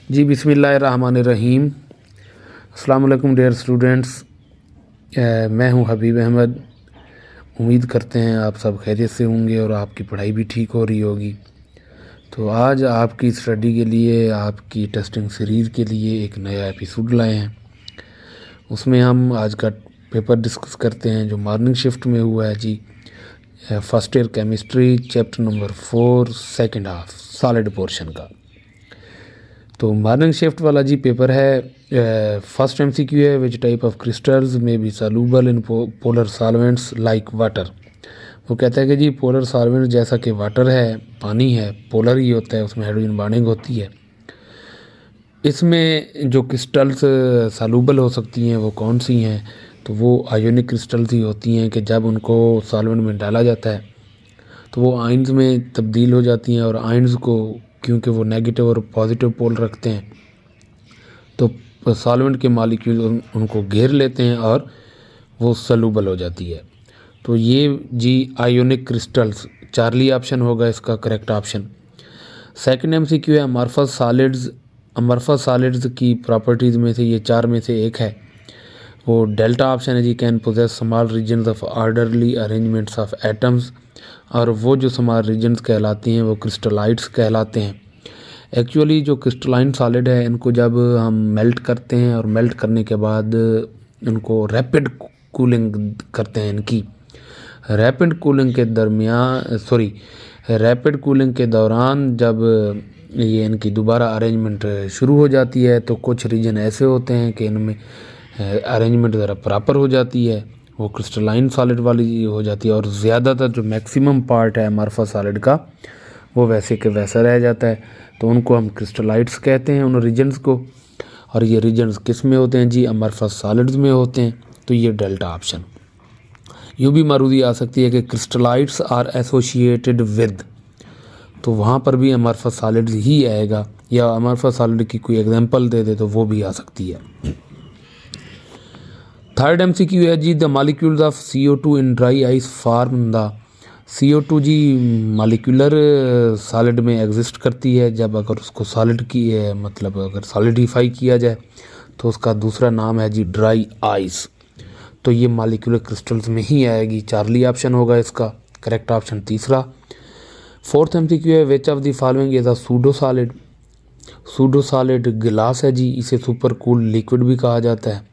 जी बिस्मिल्लाहिर्रहमानिर्रहीम। अस्सलाम वालेकुम डियर स्टूडेंट्स। मैं हूं हबीब अहमद। उम्मीद करते हैं आप सब खैरियत से होंगे और आपकी पढ़ाई भी ठीक हो रही होगी। तो आज आपकी स्टडी के लिए, आपकी टेस्टिंग सीरीज़ के लिए एक नया एपिसोड लाए हैं। उसमें हम आज का पेपर डिस्कस करते हैं जो मॉर्निंग शिफ्ट में हुआ है जी। First year chemistry chapter number 4 second half solid portion का। तो मॉर्निंग शिफ्ट वाला जी पेपर है। फर्स्ट एमसीक्यू है, विच टाइप ऑफ क्रिस्टल्स में be soluble in polar solvents like water. वो कहता है कि जी पोलर सॉल्वेंट जैसा कि वाटर है, पानी है, पोलर ही होता है, उसमें हाइड्रोजन बॉन्डिंग होती है। इसमें जो क्रिस्टल्स सॉल्यूबल हो सकती हैं वो कौन सी हैं? तो वो आयोनिक क्रिस्टल्स ही होती हैं कि जब उनको सॉल्वेंट में डाला जाता है तो वो आयंस में तब्दील हो जाती हैं, और आयंस को क्योंकि वो नेगेटिव और पॉजिटिव पोल रखते हैं तो सॉल्वेंट के मॉलिक्यूल उनको घेर लेते हैं और वो सॉल्यूबल हो जाती है। तो ये जी आयोनिक क्रिस्टल्स, चार्ली ऑप्शन होगा इसका करेक्ट ऑप्शन। सेकंड एमसीक्यू है अमॉर्फस सॉलिड्स। अमॉर्फस सॉलिड्स की प्रॉपर्टीज़ में से ये चार में से एक है, वो डेल्टा ऑप्शन है जी। Can possess small regions of orderly arrangements of atoms. और वो जो स्मॉल रीजन्स कहलाती हैं वो क्रिस्टलाइट्स कहलाते हैं। एक्चुअली जो क्रिस्टलाइन सॉलिड है इनको जब हम मेल्ट करते हैं और मेल्ट करने के बाद इनको रैपिड कूलिंग करते हैं, इनकी रैपिड कूलिंग के रैपिड कूलिंग के दौरान जब ये इनकी दोबारा अरेंजमेंट शुरू हो जाती है तो कुछ रीजन ऐसे होते हैं कि इनमें अरेंजमेंट ज़रा प्रॉपर हो जाती है, वो क्रिस्टलाइन सॉलिड वाली हो जाती है, और ज़्यादातर जो मैक्सिमम पार्ट है अमॉर्फस सॉलिड का वो वैसे के वैसा रह जाता है। तो उनको हम क्रिस्टलाइट्स कहते हैं उन रीजन्स को। और ये रीजन्स किस में होते हैं जी? अमॉर्फस सॉलिड्स में होते हैं। तो ये डेल्टा ऑप्शन। यूँ भी मारूदी आ सकती है कि क्रिस्टलाइट्स आर एसोसिएटेड विद, तो वहाँ पर भी अमॉर्फस सॉलिड्स ही आएगा, या अमॉर्फस सॉलिड की कोई एग्जांपल दे दे तो वो भी आ सकती है। थर्ड एमसीक्यू है जी the molecules of CO2 in dry ice form the. CO2 जी मॉलिक्यूलर सॉलिड में एग्जिस्ट करती है जब अगर उसको सॉलिड की मतलब अगर सॉलिडिफाई किया जाए तो उसका दूसरा नाम है जी ड्राई आइस। तो ये मॉलिक्यूलर क्रिस्टल्स में ही आएगी, चार्ली ऑप्शन होगा इसका करेक्ट ऑप्शन तीसरा। फोर्थ एमसीक्यू है which of the following is a pseudo solid. Pseudo solid गिलास है जी, इसे सुपर कूल लिक्विड भी कहा जाता है,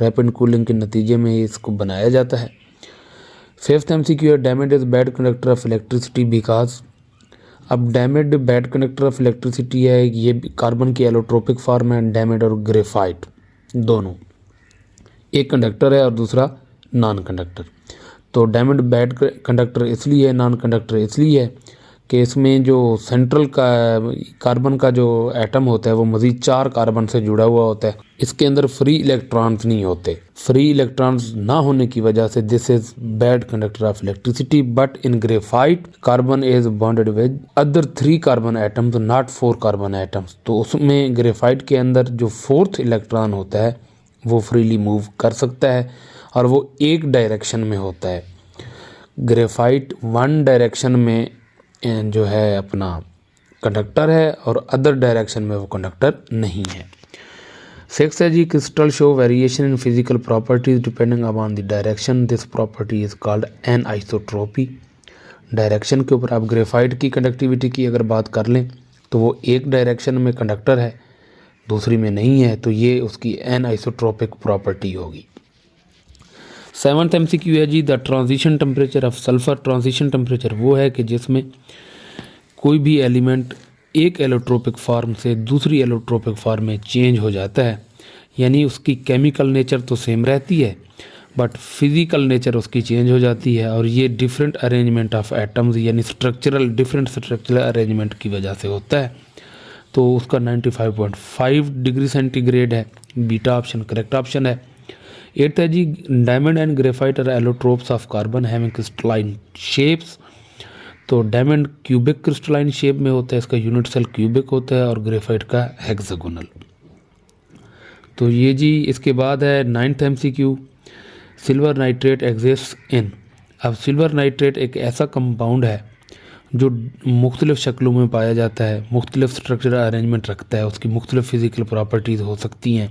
रैपिड कूलिंग के नतीजे में इसको बनाया जाता है। फिफ्थ एमसीक्यू है diamond is bad conductor of electricity because. अब diamond bad conductor of electricity है, ये कार्बन की एलोट्रोपिक फॉर्म है, डैमेड और ग्रेफाइट दोनों, एक कंडक्टर है और दूसरा नॉन कंडक्टर। तो डैमेड बैड कंडक्टर इसलिए है, नॉन कंडक्टर इसलिए है कि इसमें जो सेंट्रल का कार्बन का जो एटम होता है वो मज़ीद 4 कार्बन से जुड़ा हुआ होता है। इसके अंदर फ्री इलेक्ट्रॉन्स नहीं होते। फ्री इलेक्ट्रॉन्स ना होने की वजह से this is bad conductor of electricity. But in graphite carbon is bonded with other 3 carbon atoms, not 4 carbon atoms. तो उसमें ग्रेफाइट के अंदर जो 4th इलेक्ट्रॉन होता है वो फ्रीली मूव कर सकता है और वो एक डायरेक्शन में होता है। ग्रेफाइट 1 डायरेक्शन में जो है अपना कंडक्टर है और अदर डायरेक्शन में वो कंडक्टर नहीं है। 6 है जी crystal show variation in physical properties depending upon the direction, this property is called anisotropy. Direction के ऊपर आप ग्रेफाइट की कंडक्टिविटी की अगर बात कर लें तो वो एक डायरेक्शन में कंडक्टर है, दूसरी में नहीं है, तो ये उसकी एनआइसोट्रोपिक प्रॉपर्टी होगी। 7th एमसीक्यू है जी the transition temperature of sulphur. Transition temperature वो है कि जिसमें कोई भी एलिमेंट एक एलोट्रोपिक फॉर्म से दूसरी एलोट्रोपिक फॉर्म में चेंज हो जाता है, यानी उसकी केमिकल नेचर तो सेम रहती है बट फिज़िकल नेचर उसकी चेंज हो जाती है, और ये डिफरेंट अरेंजमेंट ऑफ एटम्स यानी डिफरेंट स्ट्रक्चरल अरेंजमेंट की वजह से होता है। तो उसका 95.5 डिग्री सेंटीग्रेड है, बीटा ऑप्शन करेक्ट ऑप्शन है। 8th है जी diamond and graphite are allotropes of carbon having crystalline shapes. तो डायमंड क्यूबिक क्रिस्टलाइन शेप में होता है, इसका यूनिट सेल क्यूबिक होता है, और ग्रेफाइट का हेक्सागोनल। तो ये जी इसके बाद है 9th MCQ silver nitrate exist in. अब सिल्वर नाइट्रेट एक ऐसा कंपाउंड है जो मुख्तलिफ़ शक्लों में पाया जाता है, मुख्तलिफ़ स्ट्रक्चर अरेंजमेंट रखता है, उसकी मुख्तलिफ़ फ़िज़िकल प्रॉपर्टीज़ हो सकती हैं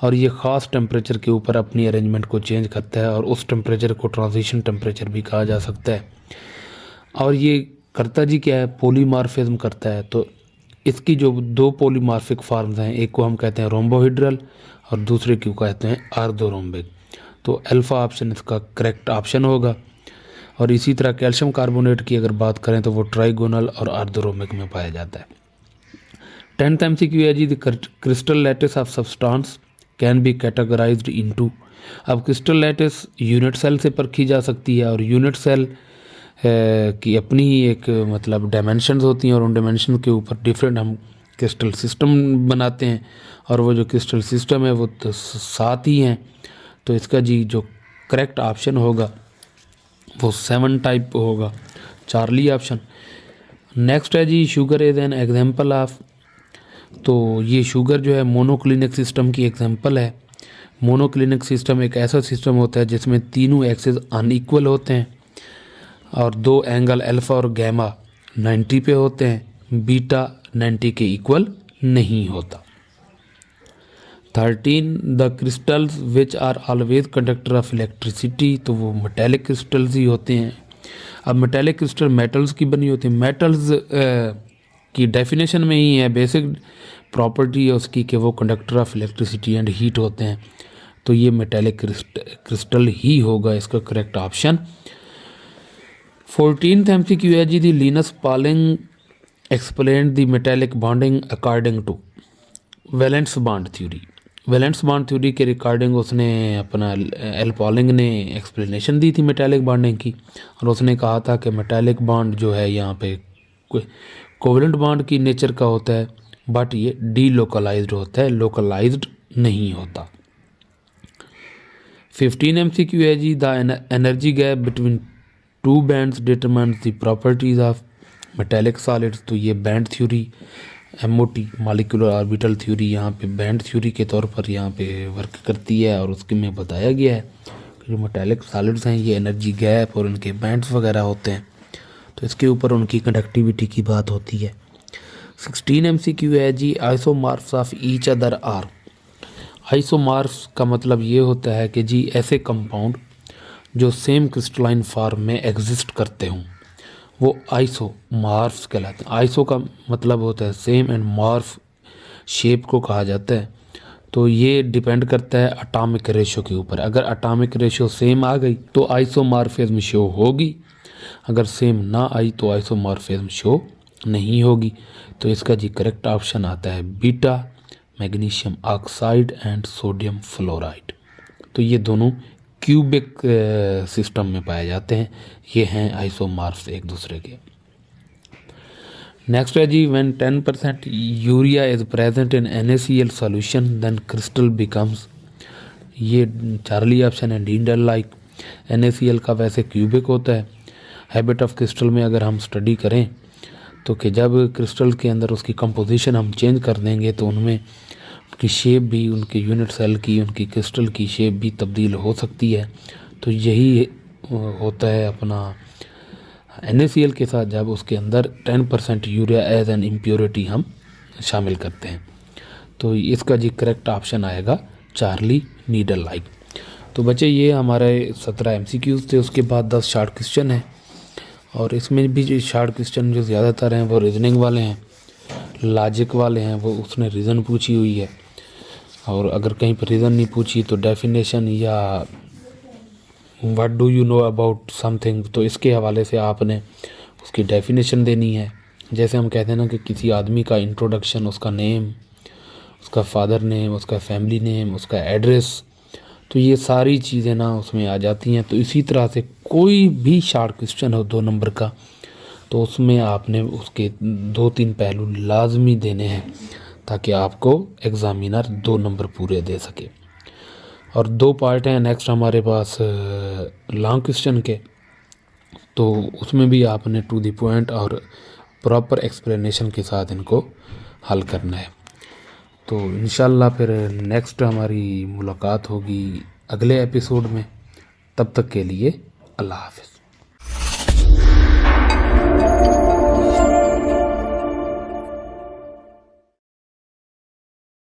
और ये ख़ास टेम्परेचर के ऊपर अपनी अरेंजमेंट को चेंज करता है और उस टेम्परेचर को ट्रांजिशन टेम्परेचर भी कहा जा सकता है। और ये करता जी क्या है, पॉलीमॉर्फिज्म करता है। तो इसकी जो दो पॉलीमॉर्फिक फॉर्म्स हैं, एक को हम कहते हैं रोम्बोहिड्रल और दूसरे को कहते हैं आर्थोरोम्बिक। तो अल्फ़ा ऑप्शन इसका करेक्ट ऑप्शन होगा। और इसी तरह कैल्शियम कार्बोनेट की अगर बात करें तो वो ट्राइगोनल और आर्थोरोम्बिक में पाया जाता है। 10th MCQ है जी, the crystal lattice of substance can be categorised into. अब क्रिस्टल लैटिस यूनिट सेल से परखी जा सकती है और यूनिट सेल की अपनी ही एक मतलब डायमेंशंस होती हैं और उन डायमेंशन के ऊपर डिफरेंट हम क्रिस्टल सिस्टम बनाते हैं और वो जो क्रिस्टल सिस्टम है वो तो 7 ही हैं। तो इसका जी जो करेक्ट ऑप्शन होगा वो 7 टाइप होगा, चार्ली ऑप्शन। नेक्स्ट है जी, sugar is an example of. तो ये शुगर जो है मोनोक्लिनिक सिस्टम की एग्जांपल है। मोनोक्लिनिक सिस्टम एक ऐसा सिस्टम होता है जिसमें तीनों एक्सेस अनइक्वल होते हैं और दो एंगल अल्फ़ा और गैमा 90 पे होते हैं, बीटा 90 के इक्वल नहीं होता। 13 the crystals which are always conductor of electricity. तो वो मेटेलिक क्रिस्टल्स ही होते हैं। अब मेटेलिक क्रिस्टल मेटल्स की बनी होती है। मेटल्स की डेफिनेशन में ही है, बेसिक प्रॉपर्टी है उसकी कि वो conductor of electricity and heat होते हैं। तो ये मेटेलिक क्रिस्टल ही होगा इसका करेक्ट ऑप्शन। 14th MCQ है जी, the Linus Pauling explain the metallic bonding according to valence bond theory. Valence bond theory के रिकॉर्डिंग उसने अपना एल पॉलिंग ने एक्सप्लेनेशन दी थी मेटेलिक बॉन्डिंग की और उसने कहा था कि मेटेलिक बॉन्ड जो है यहाँ पे कोवेलेंट बॉन्ड की नेचर का होता है, बट ये डीलोकलाइज्ड होता है, लोकलाइज्ड नहीं होता। 15 MCQ है जी, the energy gap between two bands determines the properties of metallic solids. तो ये band theory, MOT molecular orbital theory यहाँ पे बैंड थ्योरी के तौर पर यहाँ पे वर्क करती है और उसके में बताया गया है कि जो मेटेलिक सॉलिड्स हैं ये एनर्जी गैप और उनके बैंड्स वगैरह होते हैं, तो इसके ऊपर उनकी कंडक्टिविटी की बात होती है। 16 MCQ है जी, आइसोमॉर्फ्स ऑफ ईच अदर आर। आइसोमॉर्फ्स का मतलब ये होता है कि जी ऐसे कंपाउंड जो सेम क्रिस्टलाइन फॉर्म में एग्जिस्ट करते हों वो आइसोमॉर्फ्स कहलाते हैं। आइसो का मतलब होता है सेम एंड मॉर्फ शेप को कहा जाता है। तो ये डिपेंड करता है एटॉमिक रेशो के ऊपर। अगर एटॉमिक रेशो सेम आ गई तो आइसोमॉर्फिज्म शो होगी, अगर सेम ना आई तो आइसोमॉर्फिज्म शो नहीं होगी। तो इसका जी करेक्ट ऑप्शन आता है beta magnesium oxide and sodium fluoride. तो ये दोनों क्यूबिक सिस्टम में पाए जाते हैं, ये हैं आइसोमॉर्फ्स एक दूसरे के। नेक्स्ट है जी, when 10% urea is present in NaCl solution then crystal becomes. ये चार्ली ऑप्शन है नीडल लाइक। NaCl का वैसे क्यूबिक होता है। हैबिट ऑफ क्रिस्टल में अगर हम स्टडी करें तो कि जब क्रिस्टल के अंदर उसकी कंपोजिशन हम चेंज कर देंगे तो उनमें उनकी शेप भी, उनके यूनिट सेल की, उनकी क्रिस्टल की शेप भी तब्दील हो सकती है। तो यही होता है अपना NaCl के साथ, जब उसके अंदर 10% यूरिया एज एन इम्प्योरिटी हम शामिल करते हैं। तो इसका जी करेक्ट ऑप्शन आएगा चार्ली नीडल लाइक। तो बच्चे ये हमारे 17 MCQs थे, उसके बाद 10 शार्ट क्वेश्चन हैं और इसमें भी जो शार्ट क्वेश्चन जो ज़्यादातर हैं वो रीजनिंग वाले हैं, लॉजिक वाले हैं, वो उसने रीज़न पूछी हुई है। और अगर कहीं पर रीज़न नहीं पूछी तो डेफिनेशन या what do you know about something, तो इसके हवाले से आपने उसकी डेफिनेशन देनी है। जैसे हम कहते हैं ना कि किसी आदमी का इंट्रोडक्शन, उसका नेम, उसका फादर नेम, उसका फैमिली नेम, उसका एड्रेस, तो ये सारी चीज़ें ना उसमें आ जाती हैं। तो इसी तरह से कोई भी शार्ट क्वेश्चन हो 2 नंबर का तो उसमें आपने उसके 2-3 पहलू लाजमी देने हैं ताकि आपको एग्ज़ामिनर 2 नंबर पूरे दे सके। और 2 पार्ट हैं नेक्स्ट हमारे पास लॉन्ग क्वेश्चन के, तो उसमें भी आपने टू द पॉइंट और प्रॉपर एक्सप्लेनेशन के साथ इनको हल करना है। तो इंशाल्लाह फिर नेक्स्ट हमारी मुलाकात होगी अगले एपिसोड में। तब तक के लिए अल्लाह हाफ़िज़।